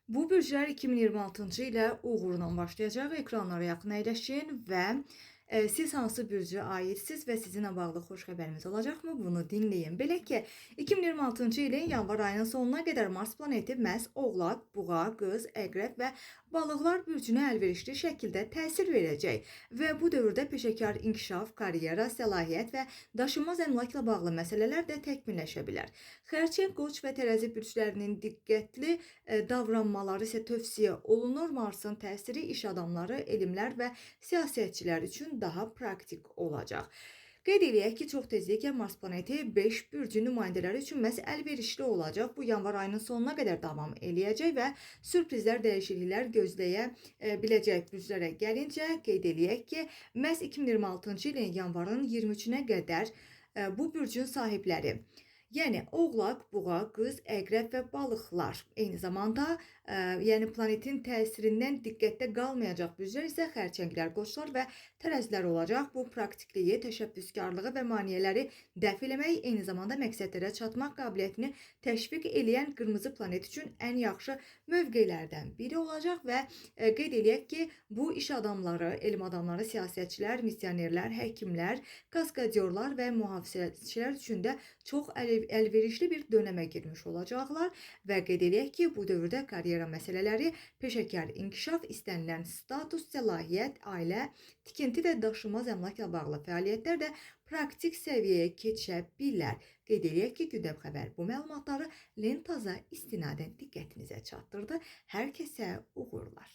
Bu bürclər 2026-cı ilə uğurla başlayacaq. Ekranlara yaxın əyləşin və siz hansı bürcə aidsiz və sizinlə bağlı xoş xəbərimiz olacaqmı? Bunu dinləyin. Belə ki, 2026-cı ilin yanvar ayının sonuna qədər Mars planeti məhz Oğlaq, Buğa, Qız, Əqrəb və Balıqlar bürcünə əlverişli şəkildə təsir verəcək və bu dövrdə peşəkar inkişaf, karyera, səlahiyyət və daşınmaz əmlakla bağlı məsələlər də təkmilləşə bilər. Xərçəng, Qoç və Tərəzi bürclərinin diqqətli davranmaları isə tövsiyə olunur. Marsın təsiri iş adamları, elmlər və siyasətçilər üçün daha praktik olacaq. Qeyd eləyək ki, çox tezliklə Mars planeti 5 bürcün nümayəndələri üçün məhz əlverişli olacaq. Bu yanvar ayının sonuna qədər davam eləyəcək və sürprizlər, dəyişikliklər gözləyə biləcək bürclərə gəlincə qeyd eləyək ki, məhz 2026-cı ilin yanvarın 23-nə qədər bu bürcün sahibləri, yəni Oğlaq, Buğa, Qız, Əqrəb və Balıqlar. Eyni zamanda yəni planetin təsirindən diqqətdə qalmayacaq bürclər isə Xərçənglər, Qoçlar və Tərəzilər olacaq. Bu praktikliyi, təşəbbüskarlığı və maneələri dəf eləmək, eyni zamanda məqsədlərə çatmaq qabiliyyətini təşviq eləyən qırmızı planet üçün ən yaxşı mövqelərdən biri olacaq və qeyd eləyək ki, bu iş adamları, elm adamları, siyasətçilər, missionerlər, həkimlər, kaskadyorlar və mühafizəçilər üçün də çox əlverişli bir dönəmə girmiş olacaqlar və qeyd eləyək ki, bu dövrdə karyera məsələləri, peşəkar inkişaf, istənilən status, səlahiyyət, ailə, tikinti və daşınmaz əmlakla bağlı fəaliyyətlər də praktik səviyyəyə keçə bilər. Qeyd eləyək ki, Gündəm Xəbər bu məlumatları Lentaza istinadən diqqətinizə çatdırdı. Hər kəsə uğurlar.